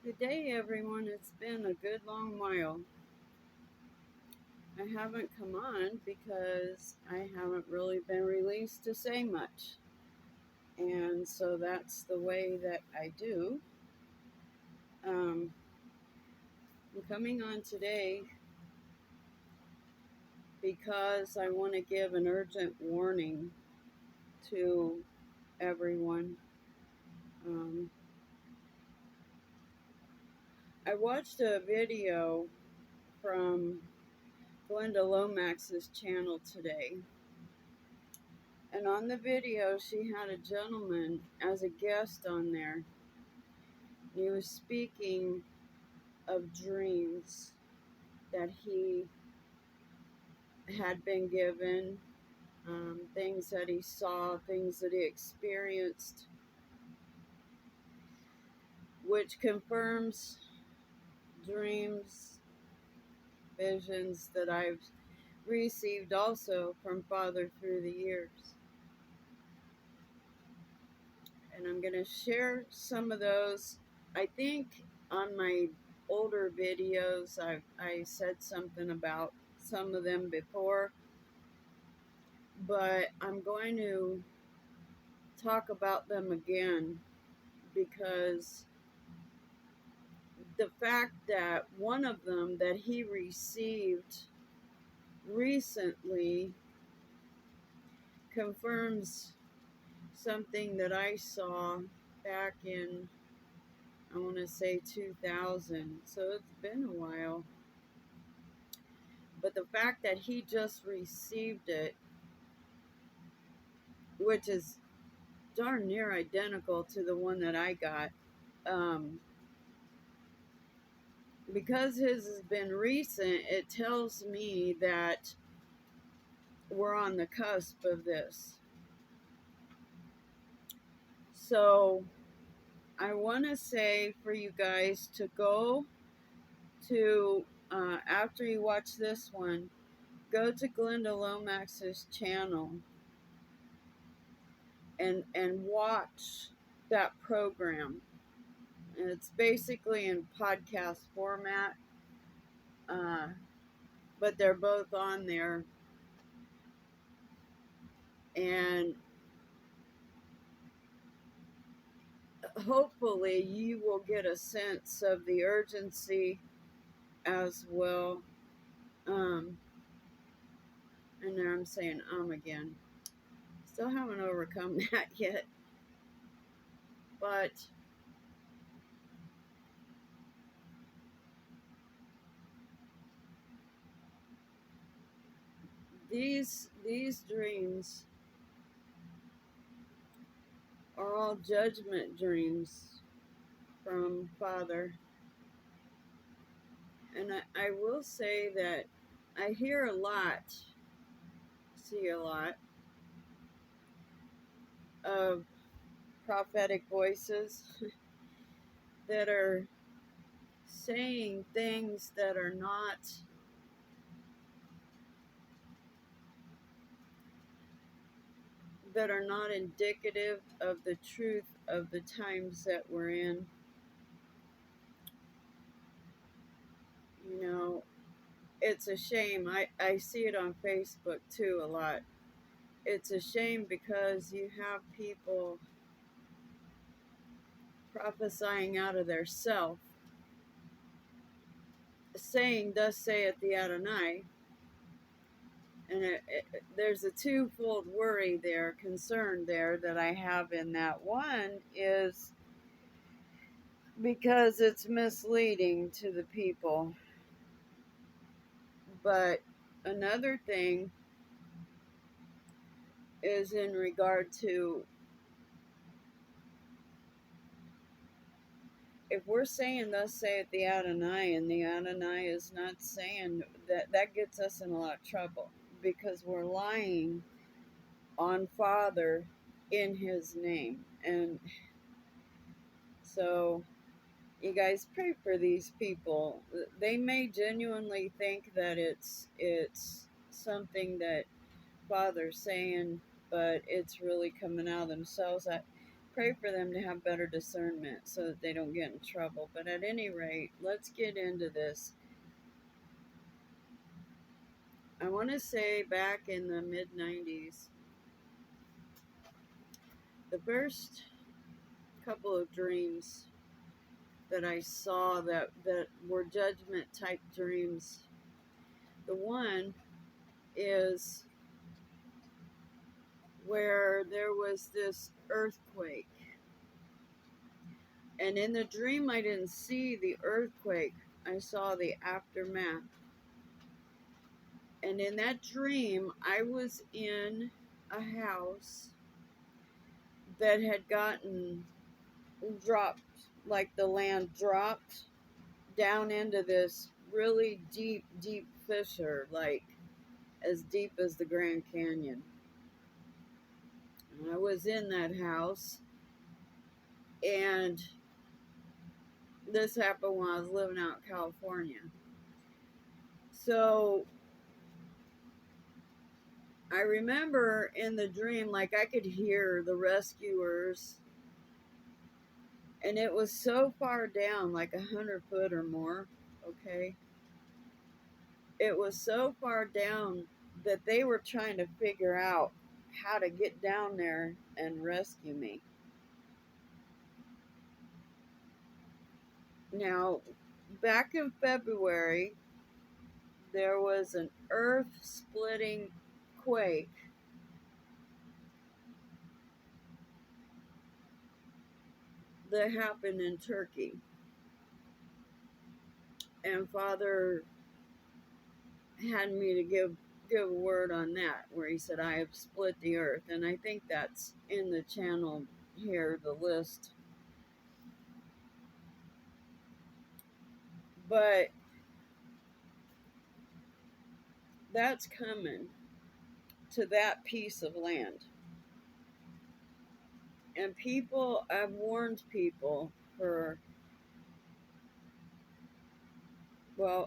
Good day, everyone. It's been a good long while. I haven't come on because I haven't really been released to say much. And so that's the way that I do. Um, I'm coming on today because I want to give an urgent warning to everyone. Um, I watched a video from Glynda Lomax's channel today. And on the video, she had a gentleman as a guest on there. He was speaking of dreams that he had been given, things that he saw, things that he experienced, which confirms dreams, visions that I've received also from Father through the years. And I'm going to share some of those. I think on my older videos, I said something about some of them before, but I'm going to talk about them again because the fact that one of them that he received recently confirms something that I saw back in, I want to say 2000, so it's been a while. But the fact that he just received it, which is darn near identical to the one that I got, um, because his has been recent, it tells me that we're on the cusp of this. So I want to say for you guys to go to, after you watch this one, go to Glynda Lomax's channel and watch that program. And it's basically in podcast format, but they're both on there. And hopefully you will get a sense of the urgency as well. And there I'm saying again. Still haven't overcome that yet. But these dreams are all judgment dreams from Father. And I will say that I hear a lot, see a lot of prophetic voices that are saying things that are not indicative of the truth of the times that we're in. You know, it's a shame. I see it on Facebook too a lot. It's a shame because you have people prophesying out of their self, saying, "Thus saith the Adonai." And there's a twofold worry there, concern there that I have in that. One is because it's misleading to the people. But another thing is in regard to, if we're saying thus saith the Adonai and the Adonai is not saying that, that gets us in a lot of trouble because we're lying on Father in his name. And so you guys pray for these people. They may genuinely think that it's something that Father's saying, but it's really coming out of themselves. pray for them to have better discernment so that they don't get in trouble. But at any rate, let's get into this. I want to say back in the mid 90s, the first couple of dreams that I saw that were judgment type dreams. The one is where there was this earthquake. And in the dream, I didn't see the earthquake. I saw the aftermath. And in that dream, I was in a house that had gotten dropped, like the land dropped down into this really deep, deep fissure, like as deep as the Grand Canyon. And I was in that house, and this happened when I was living out in California. So I remember in the dream, like I could hear the rescuers, and it was so far down, like 100 foot or more, okay? It was so far down that they were trying to figure out how to get down there and rescue me. Now, back in February, there was an earth-splitting quake that happened in Turkey. And Father had me to give a word on that, where he said, I have split the earth. And I think that's in the channel here, the list. But that's coming to that piece of land. And people, I've warned people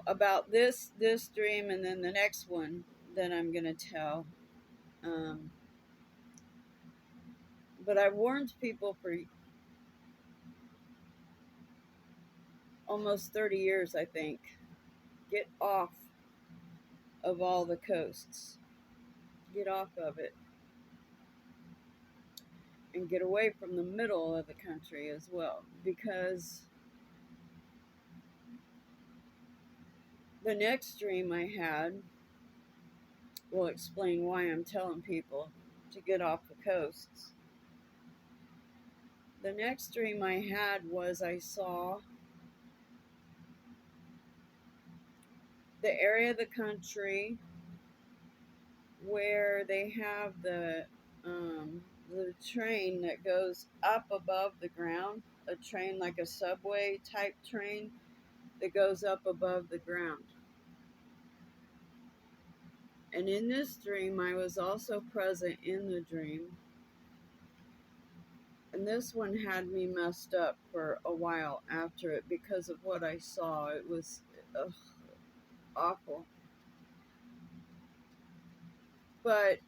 about this dream, and then the next one that I'm going to tell. But I warned people for almost 30 years, I think. Get off of all the coasts. Get off of it. And get away from the middle of the country as well. Because the next dream I had will explain why I'm telling people to get off the coasts. The next dream I had was I saw the area of the country where they have the train that goes up above the ground, a train like a subway type train that goes up above the ground. And in this dream, I was also present in the dream. And this one had me messed up for a while after it because of what I saw. It was awful. But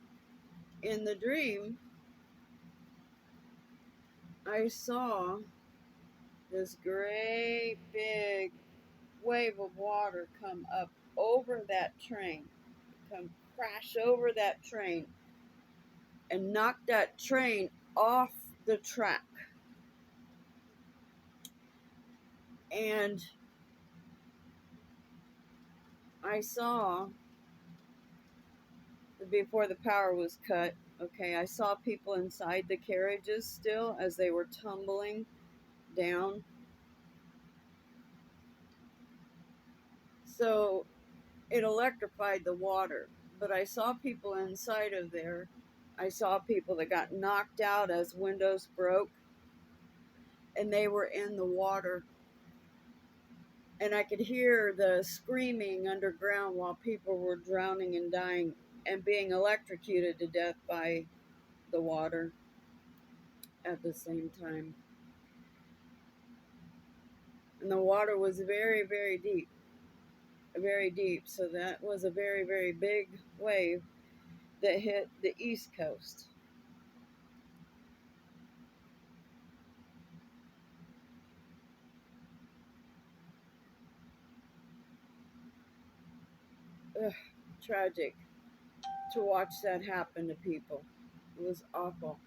in the dream, I saw this great big wave of water come up over that train, come crash over that train, and knock that train off the track. And I saw, before the power was cut, okay, I saw people inside the carriages still as they were tumbling down. So it electrified the water, but I saw people inside of there. I saw people that got knocked out as windows broke, and they were in the water. And I could hear the screaming underground while people were drowning and dying and being electrocuted to death by the water at the same time. And the water was very, very deep. Very deep. So that was a very, very big wave that hit the East Coast. ugh, tragic to watch that happen to people. It was awful.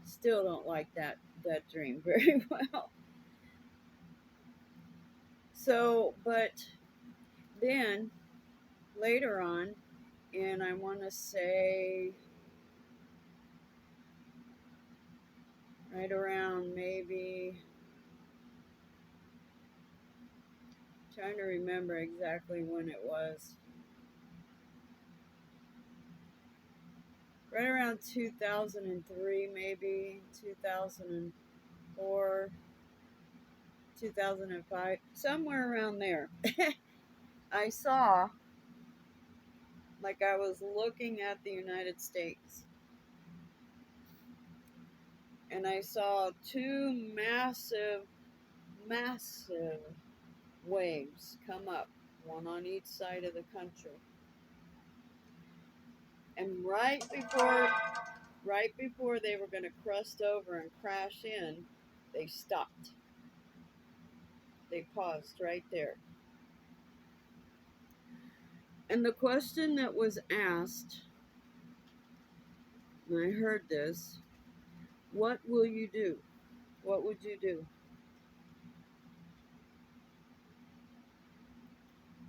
Still don't like that dream very well. So, but then later on, and I want to say right around maybe, trying to remember exactly when it was, right around 2003, maybe 2004, 2005, somewhere around there. I saw, like, I was looking at the United States, and I saw two massive waves come up, one on each side of the country. And right before they were going to crust over and crash in, they stopped. They paused right there. And the question that was asked, and I heard this, what will you do? What would you do?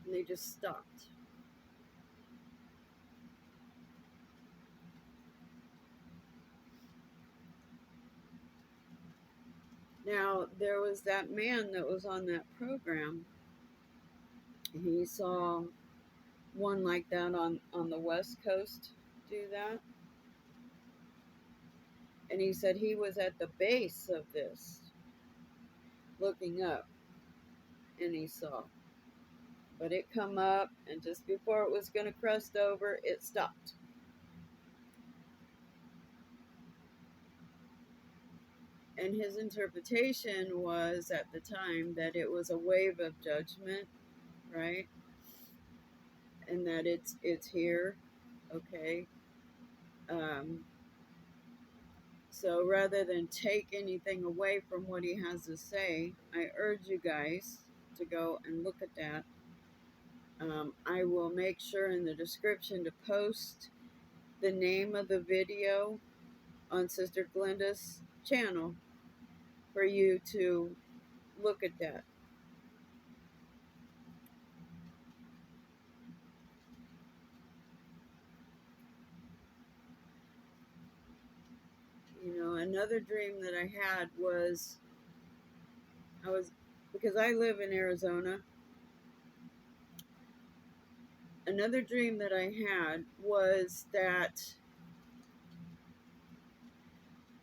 And they just stopped. Now, there was that man that was on that program. He saw one like that on the West Coast do that. And he said he was at the base of this, looking up, and he saw. But it come up, and just before it was going to crust over, it stopped. And his interpretation was at the time that it was a wave of judgment, right? And that it's here, okay. Um, so rather than take anything away from what he has to say, I urge you guys to go and look at that. I will make sure in the description to post the name of the video on Sister Glynda's channel for you to look at that. You know, another dream that I had was, because I live in Arizona, another dream that I had was that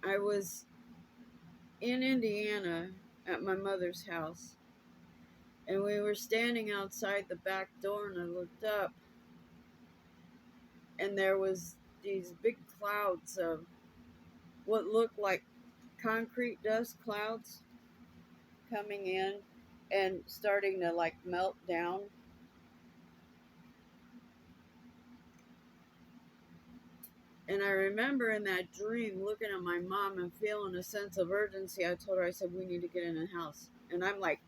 I was in Indiana at my mother's house, and we were standing outside the back door, and I looked up, and there was these big clouds of what looked like concrete dust clouds coming in and starting to like melt down. And I remember in that dream looking at my mom and feeling a sense of urgency. I told her, I said, we need to get in the house. And I'm like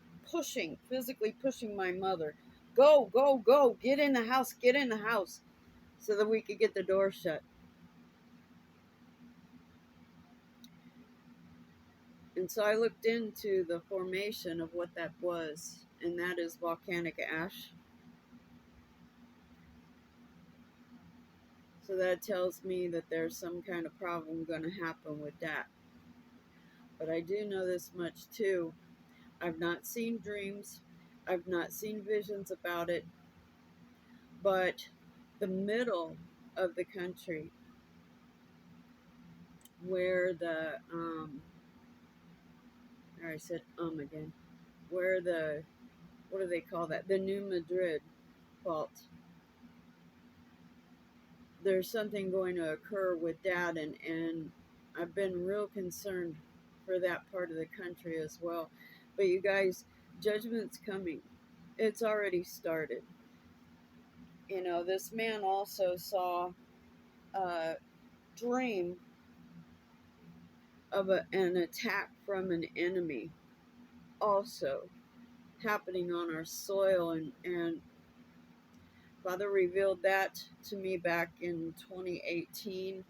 physically pushing my mother. Go, go, go, get in the house, get in the house, so that we could get the door shut. And so I looked into the formation of what that was, and that is volcanic ash. So that tells me that there's some kind of problem going to happen with that. But I do know this much too. I've not seen dreams. I've not seen visions about it. But the middle of the country, where the, I said again, where the, what do they call that? The New Madrid fault. There's something going to occur with that, and I've been real concerned for that part of the country as well. But you guys, judgment's coming. It's already started. You know, this man also saw a dream of an attack from an enemy also. happening on our soil, and Father revealed that to me back in 2018.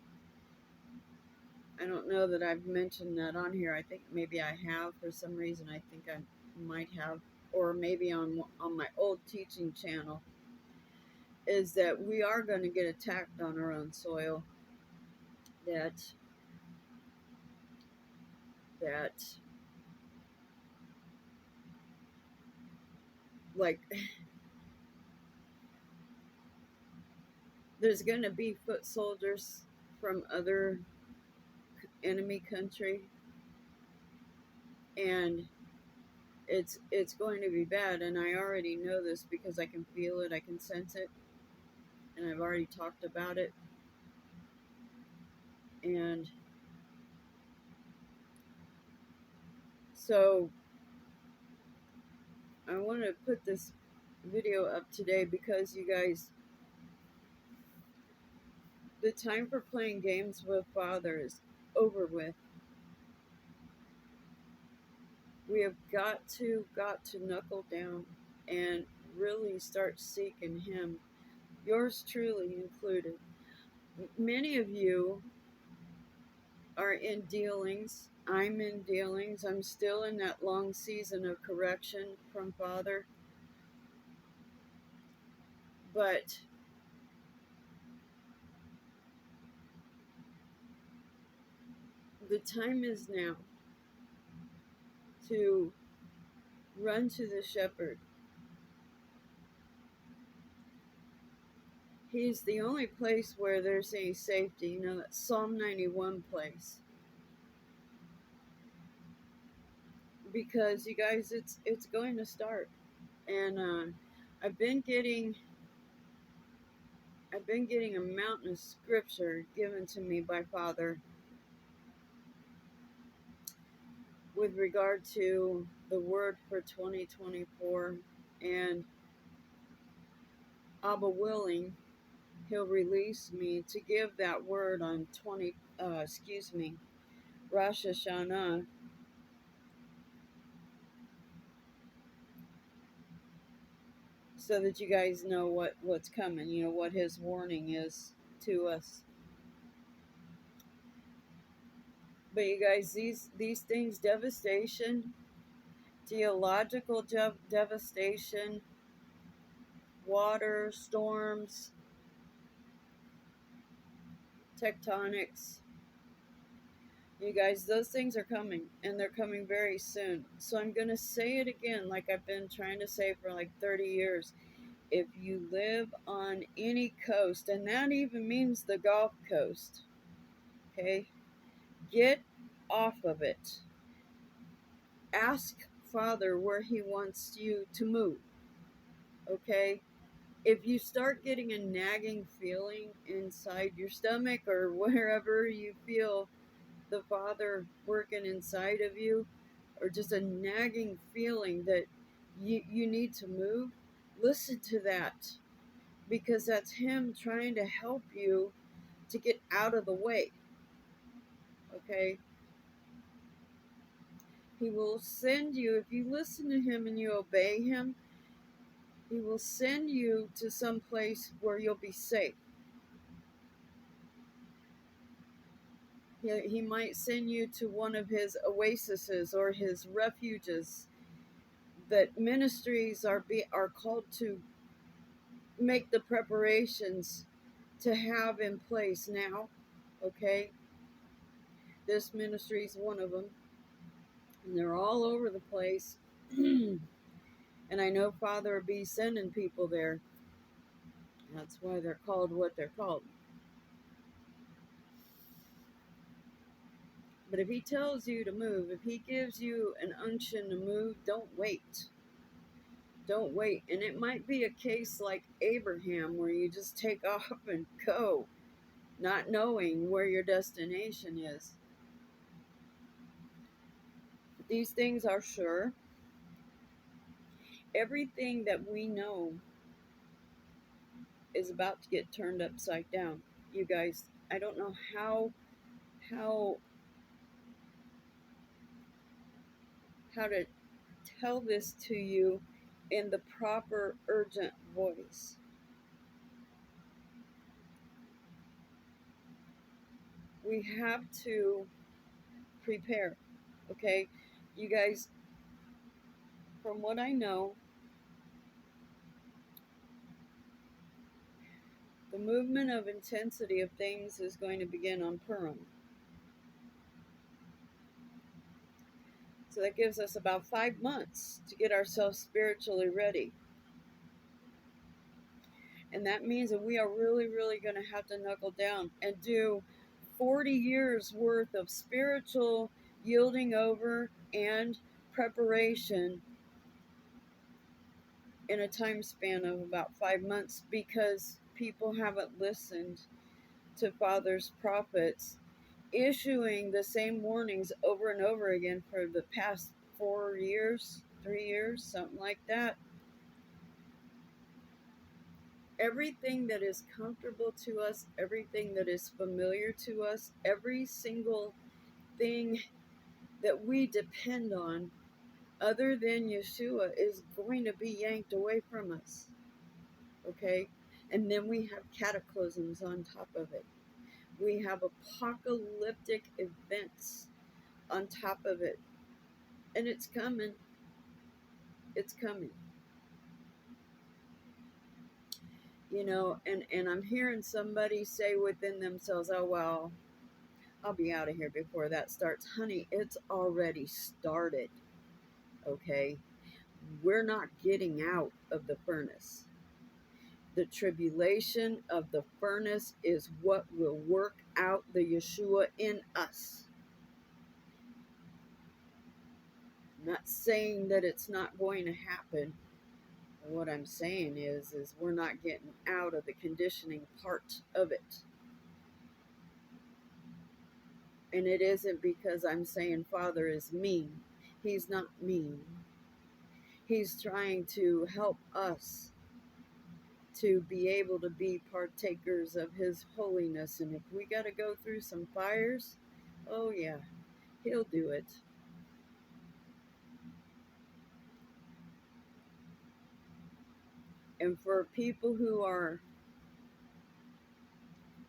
I don't know that I've mentioned that on here. I think maybe I have for some reason. I think I might have, or maybe on my old teaching channel, is that we are going to get attacked on our own soil. That like there's going to be foot soldiers from other enemy country, and it's going to be bad, and I already know this because I can feel it, I can sense it, and I've already talked about it. And so I want to put this video up today because you guys, the time for playing games with Father is over with. We have got to knuckle down and really start seeking him, yours truly included. Many of you are in dealings. I'm in dealings. I'm still in that long season of correction from Father. But the time is now to run to the shepherd. He's the only place where there's any safety. You know, that Psalm 91 place. Because you guys, it's going to start. And I've been getting a mountain of scripture given to me by Father with regard to the word for 2024, and Abba willing, he'll release me to give that word on Rosh Hashanah, so that you guys know what's coming, you know, what his warning is to us. But you guys, these things, devastation, geological devastation, water, storms, tectonics, you guys, those things are coming, and they're coming very soon. So I'm going to say it again, like I've been trying to say for like 30 years. If you live on any coast, and that even means the Gulf Coast, okay, get off of it. Ask Father where he wants you to move, okay? If you start getting a nagging feeling inside your stomach or wherever you feel the Father working inside of you, or just a nagging feeling that you need to move, listen to that, because that's him trying to help you to get out of the way, okay? He will send you, if you listen to him and you obey him, he will send you to some place where you'll be safe. He might send you to one of his oases or his refuges that ministries are called to make the preparations to have in place now, okay? This ministry is one of them, and they're all over the place. And I know Father will be sending people there. That's why they're called what they're called. But if he tells you to move, if he gives you an unction to move, don't wait. Don't wait. And it might be a case like Abraham where you just take off and go, not knowing where your destination is. These things are sure. Everything that we know is about to get turned upside down. You guys, I don't know how how to tell this to you in the proper urgent voice. We have to prepare. Okay? You guys, from what I know, the movement of intensity of things is going to begin on Purim. So that gives us about 5 months to get ourselves spiritually ready. And that means that we are really, really going to have to knuckle down and do 40 years worth of spiritual yielding over and preparation in a time span of about 5 months, because people haven't listened to Father's prophets issuing the same warnings over and over again for the past 4 years, 3 years, something like that. Everything that is comfortable to us, everything that is familiar to us, every single thing that we depend on other than Yeshua is going to be yanked away from us. Okay? And then we have cataclysms on top of it. We have apocalyptic events on top of it. And it's coming. It's coming. You know, and I'm hearing somebody say within themselves, oh, well, I'll be out of here before that starts. Honey, it's already started. Okay? We're not getting out of the furnace. The tribulation of the furnace is what will work out the Yeshua in us. I'm not saying that it's not going to happen. What I'm saying is we're not getting out of the conditioning part of it. And it isn't because I'm saying Father is mean. He's not mean. He's trying to help us to be able to be partakers of His holiness. And if we got to go through some fires, oh yeah, He'll do it. And for people who are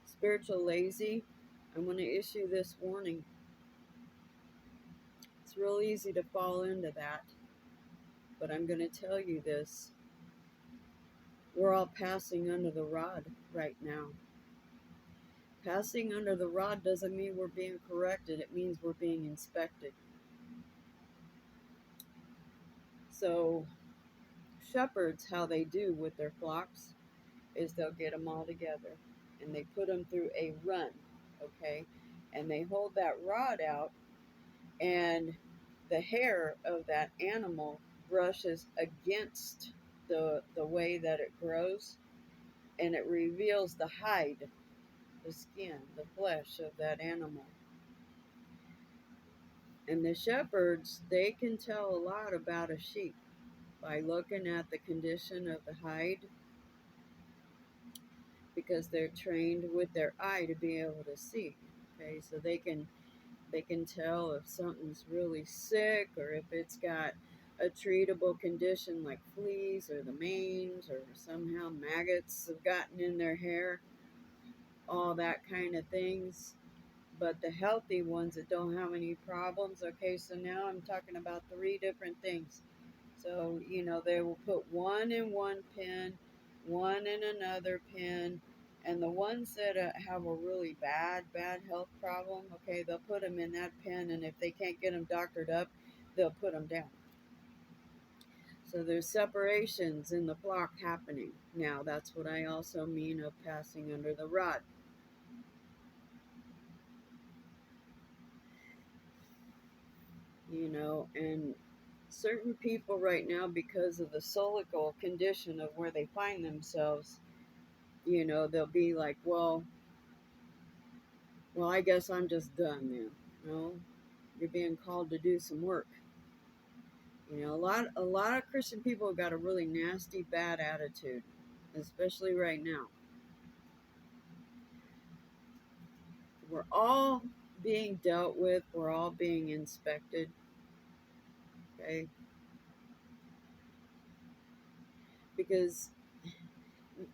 spiritual lazy, I'm going to issue this warning. It's real easy to fall into that. But I'm going to tell you this. We're all passing under the rod right now. Passing under the rod doesn't mean we're being corrected. It means we're being inspected. So shepherds, how they do with their flocks is they'll get them all together and they put them through a run, okay? And they hold that rod out, and the hair of that animal brushes against the way that it grows, and it reveals the hide, the skin, the flesh of that animal. And the shepherds, they can tell a lot about a sheep by looking at the condition of the hide, because they're trained with their eye to be able to see. Okay, so they can tell if something's really sick, or if it's got a treatable condition like fleas or the mange, or somehow maggots have gotten in their hair, all that kind of things. But the healthy ones that don't have any problems, okay, so now I'm talking about 3 different things. So, you know, they will put one in one pen, one in another pen, and the ones that have a really bad health problem, okay, they'll put them in that pen, and if they can't get them doctored up, they'll put them down. So there's separations in the flock happening. Now, that's what I also mean of passing under the rod. You know, and certain people right now, because of the solical condition of where they find themselves, you know, they'll be like, well, I guess I'm just done then. No, you're being called to do some work. You know, a lot of Christian people have got a really nasty, bad attitude, especially right now. We're all being dealt with. We're all being inspected. Okay. because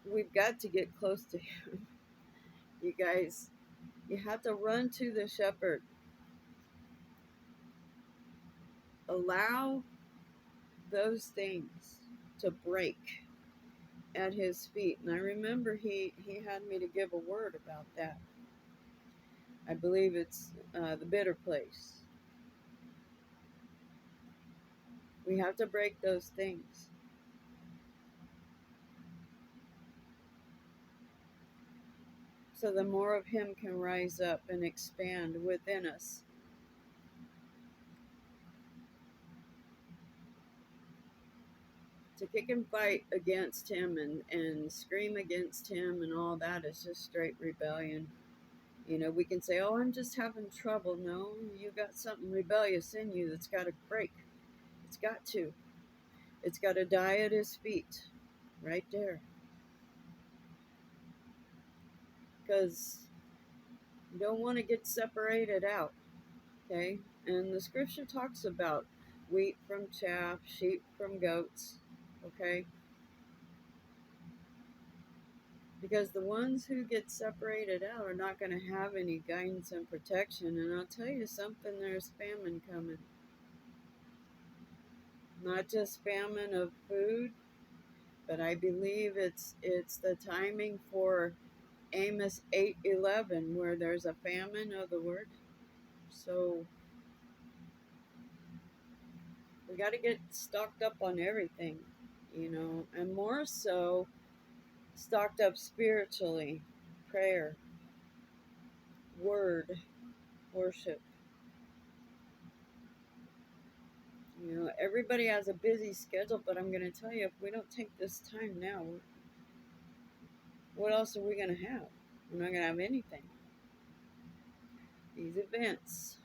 we've got to get close to him. You guys, you have to run to the shepherd. Allow those things to break at his feet. And I remember he had me to give a word about that. I believe it's the bitter place. We have to break those things. So the more of him can rise up and expand within us. To kick and fight against him and scream against him and all that is just straight rebellion. You know, we can say, oh, I'm just having trouble. No, you got something rebellious in you that's got to break. It's got to. It's got to die at his feet. Right there. Because you don't want to get separated out. Okay? And the scripture talks about wheat from chaff, sheep from goats. Okay? Because the ones who get separated out are not going to have any guidance and protection. And I'll tell you something, there's famine coming. Not just famine of food, but I believe it's the timing for Amos 8:11, where there's a famine of the word. So we got to get stocked up on everything, you know, and more so stocked up spiritually, prayer, word, worship. You know, everybody has a busy schedule, but I'm going to tell you, if we don't take this time now, what else are we going to have? We're not going to have anything. These events,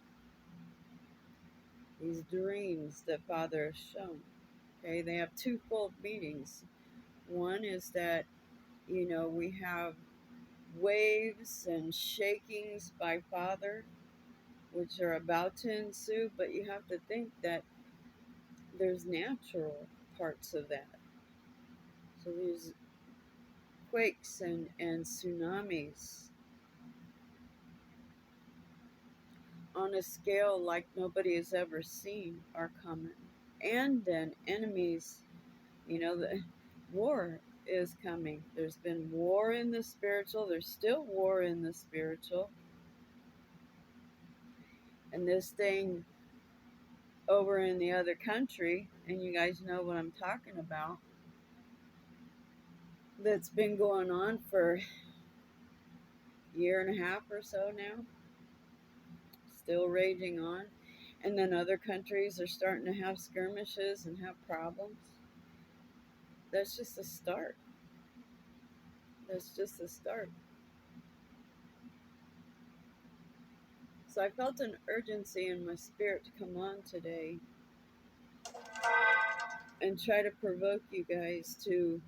these dreams that Father has shown, okay, they have twofold meanings. One is that, you know, we have waves and shakings by Father, which are about to ensue, but you have to think that there's natural parts of that. So there's quakes and tsunamis on a scale like nobody has ever seen are coming. And then enemies, you know, the war is coming. There's been war in the spiritual, there's still war in the spiritual. And this thing over in the other country, and you guys know what I'm talking about, that's been going on for a year and a half or so now, still raging on. And then other countries are starting to have skirmishes and have problems. That's just a start. That's just a start. So I felt an urgency in my spirit to come on today and try to provoke you guys to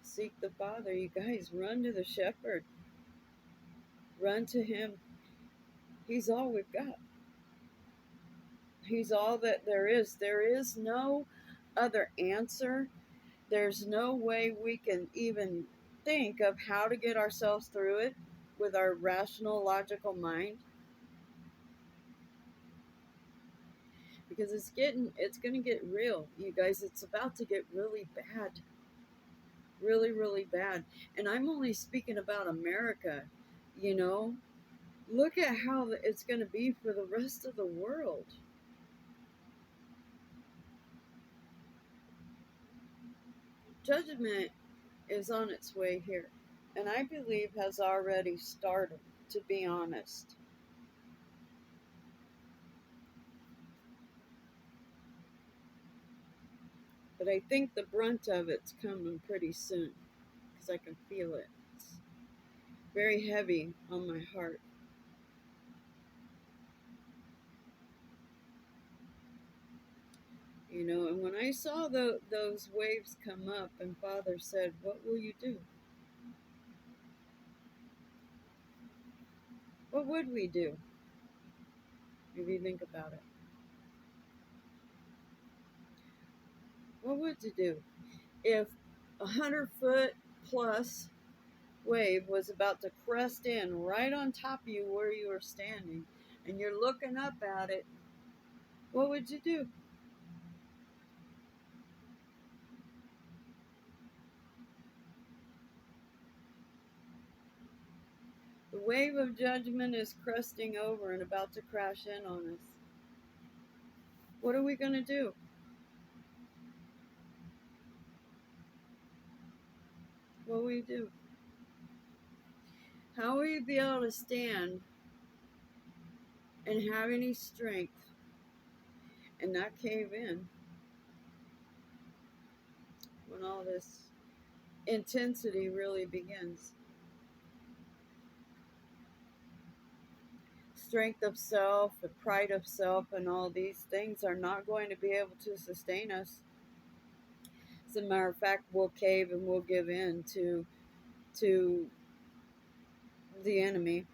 seek the Father. You guys, run to the shepherd. Run to him. He's all we've got. He's all that there is. There is no other answer. There's no way we can even think of how to get ourselves through it with our rational, logical mind. Because it's going to get real, you guys. It's about to get really bad. Really, really bad. And I'm only speaking about America, you know. Look at how it's going to be for the rest of the world. Judgment is on its way here, and I believe has already started, to be honest. But I think the brunt of it's coming pretty soon, because I can feel it. It's very heavy on my heart. You know, and when I saw those waves come up, and Father said, what will you do? What would we do? If you think about it. What would you do if 100-foot plus wave was about to crest in right on top of you where you were standing, and you're looking up at it, what would you do? The wave of judgment is cresting over and about to crash in on us. What are we going to do? What will we do? How will you be able to stand and have any strength and not cave in when all this intensity really begins? Strength of self, the pride of self, and all these things are not going to be able to sustain us. As a matter of fact, we'll cave and we'll give in to the enemy.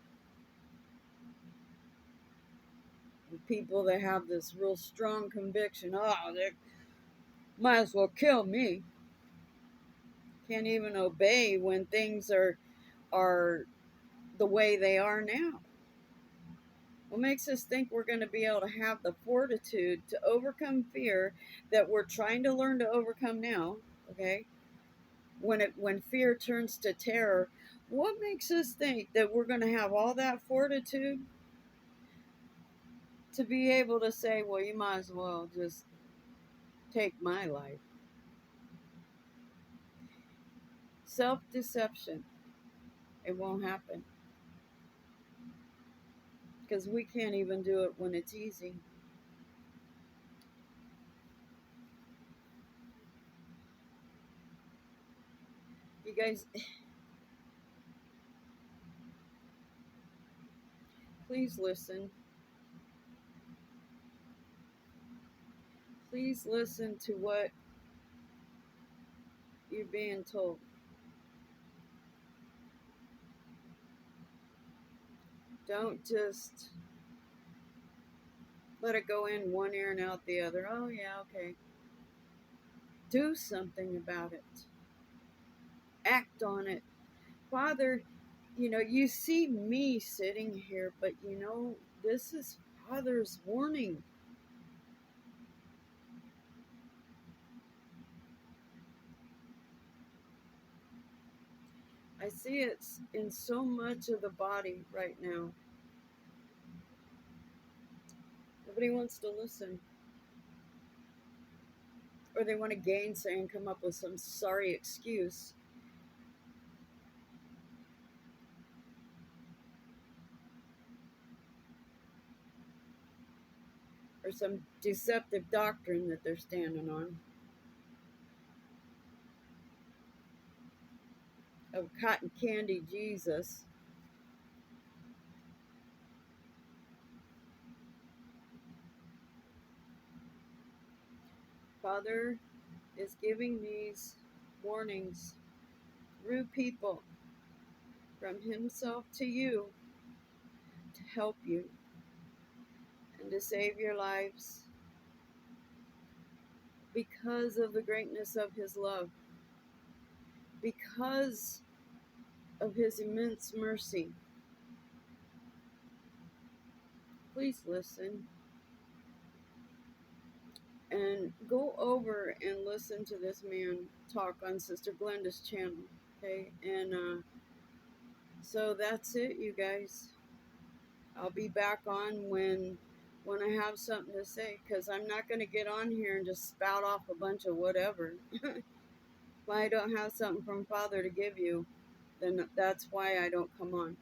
People that have this real strong conviction, oh, they might as well kill me. Can't even obey when things are the way they are now. What makes us think we're going to be able to have the fortitude to overcome fear that we're trying to learn to overcome now? Okay, when fear turns to terror, what makes us think that we're going to have all that fortitude to be able to say, well, you might as well just take my life? Self-deception. It won't happen because we can't even do it when it's easy. You guys, please listen. Please listen to what you're being told. Don't just let it go in one ear and out the other. Oh, yeah, okay. Do something about it. Act on it. Father, you see me sitting here, but this is Father's warning. I see it in so much of the body right now. Nobody wants to listen. Or they want to gainsay and come up with some sorry excuse. Or some deceptive doctrine that they're standing on. Of cotton candy Jesus. Father is giving these warnings through people from himself to you to help you and to save your lives because of the greatness of his love, because of his immense mercy. Please listen and go over and listen to this man talk on Sister Glynda's channel. Okay, and so that's it, you guys. I'll be back on when I have something to say, because I'm not going to get on here and just spout off a bunch of whatever. If I don't have something from Father to give you, then that's why I don't come on.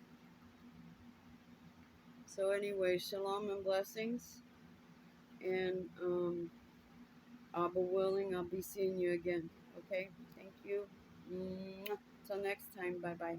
So anyway, shalom and blessings, and Abba willing, I'll be seeing you again. Okay, thank you. Till next time, bye bye.